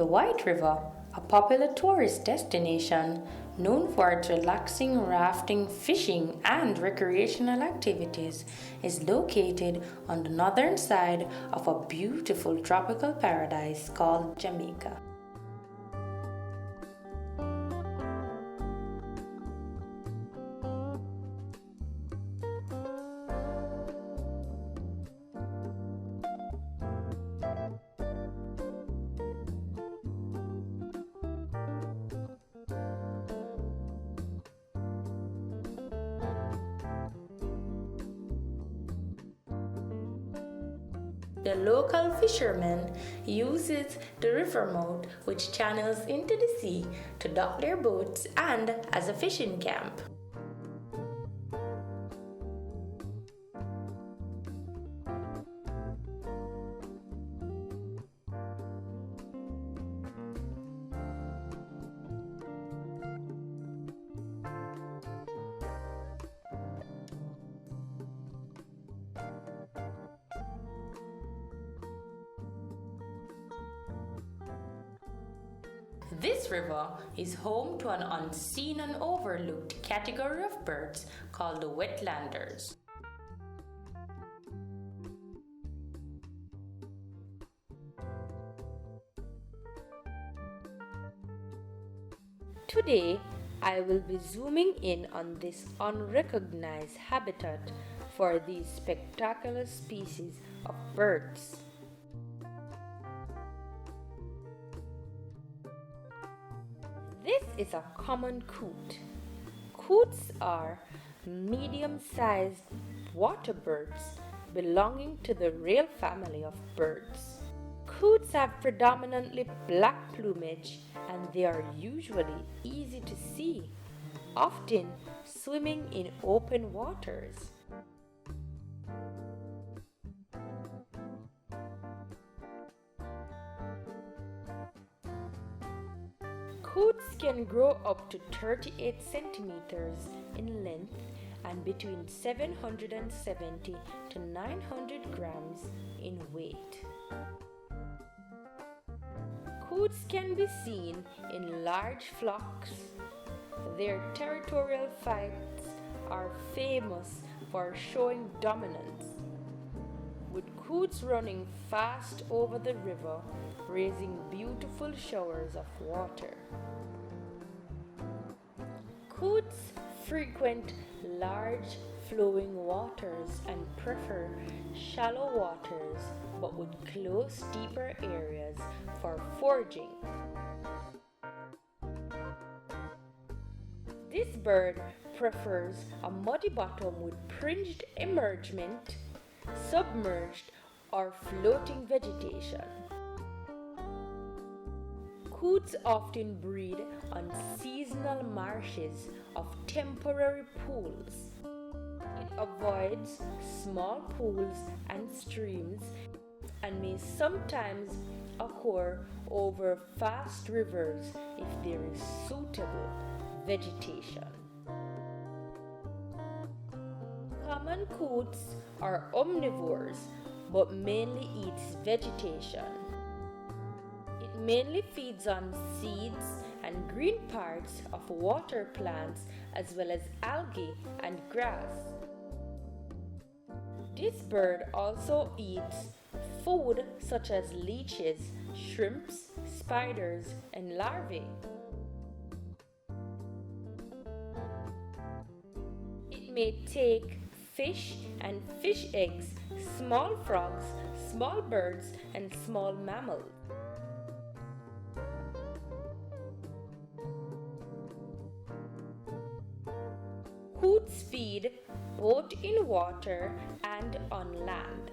The White River, a popular tourist destination known for its relaxing rafting, fishing, and recreational activities, is located on the northern side of a beautiful tropical paradise called Jamaica. The local fishermen uses the river mouth, which channels into the sea, to dock their boats and as a fishing camp. This river is home to an unseen and overlooked category of birds called the Wetlanders. Today, I will be zooming in on this unrecognized habitat for these spectacular species of birds. This is a common coot. Coots are medium-sized water birds belonging to the rail family of birds. Coots have predominantly black plumage and they are usually easy to see, often swimming in open waters. Coots can grow up to 38 centimeters in length and between 770 to 900 grams in weight. Coots can be seen in large flocks. Their territorial fights are famous for showing dominance, with coots running fast over the river, raising beautiful showers of water. Coots frequent large flowing waters and prefer shallow waters, but would close deeper areas for foraging. This bird prefers a muddy bottom with fringed emergement, submerged or floating vegetation. Coots often breed on seasonal marshes of temporary pools. It avoids small pools and streams and may sometimes occur over fast rivers if there is suitable vegetation. Common coots are omnivores but mainly eats vegetation. It mainly feeds on seeds and green parts of water plants as well as algae and grass. This bird also eats food such as leeches, shrimps, spiders, and larvae. It may take fish and fish eggs, small frogs, small birds, and small mammals. Coots feed both in water and on land.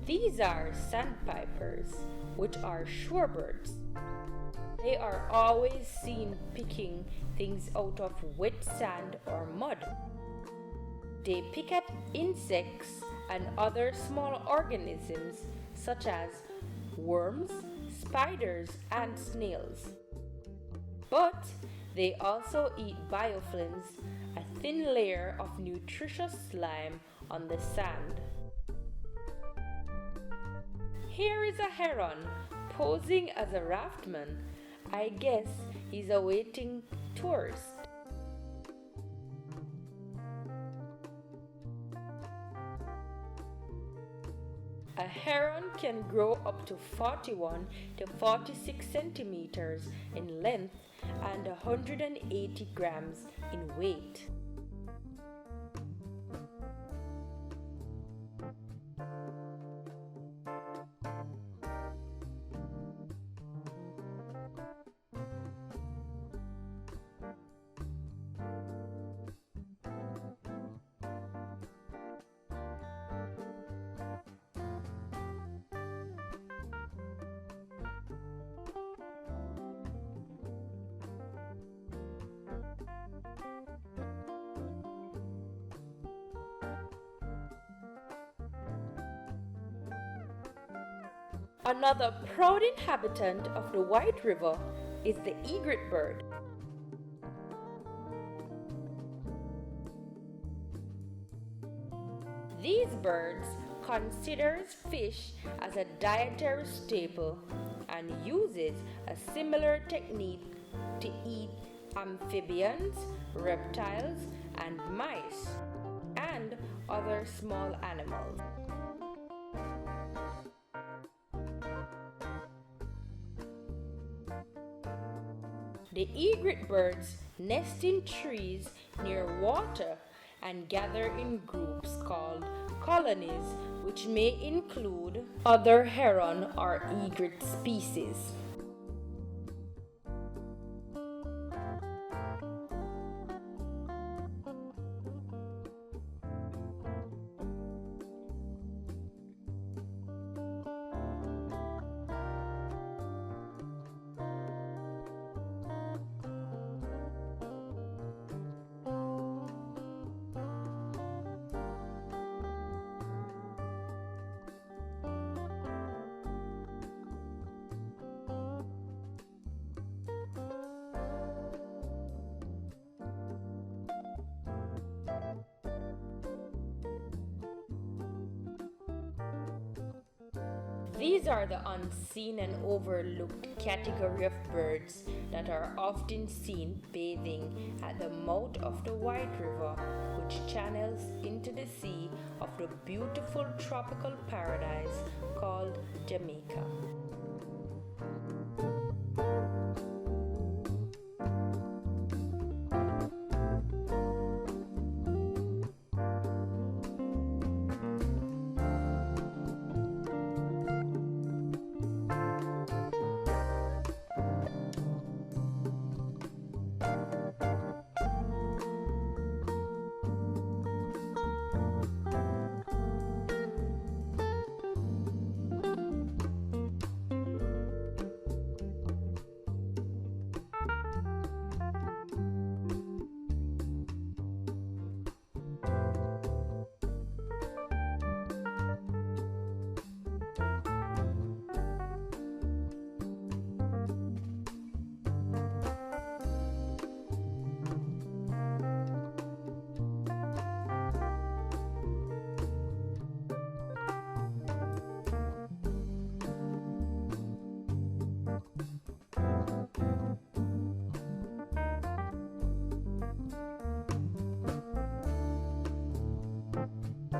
These are sandpipers, which are shorebirds. They are always seen picking things out of wet sand or mud. They pick at insects and other small organisms such as worms, spiders, and snails. But they also eat biofilms, a thin layer of nutritious slime on the sand. Here is a heron posing as a raftman. I guess he's awaiting tourists. A heron can grow up to 41 to 46 centimeters in length and 180 grams in weight. Another proud inhabitant of the White River is the egret bird. These birds considers fish as a dietary staple and uses a similar technique to eat amphibians, reptiles, and mice, and other small animals. The egret birds nest in trees near water and gather in groups called colonies, which may include other heron or egret species. These are the unseen and overlooked category of birds that are often seen bathing at the mouth of the White River, which channels into the sea of the beautiful tropical paradise called Jamaica.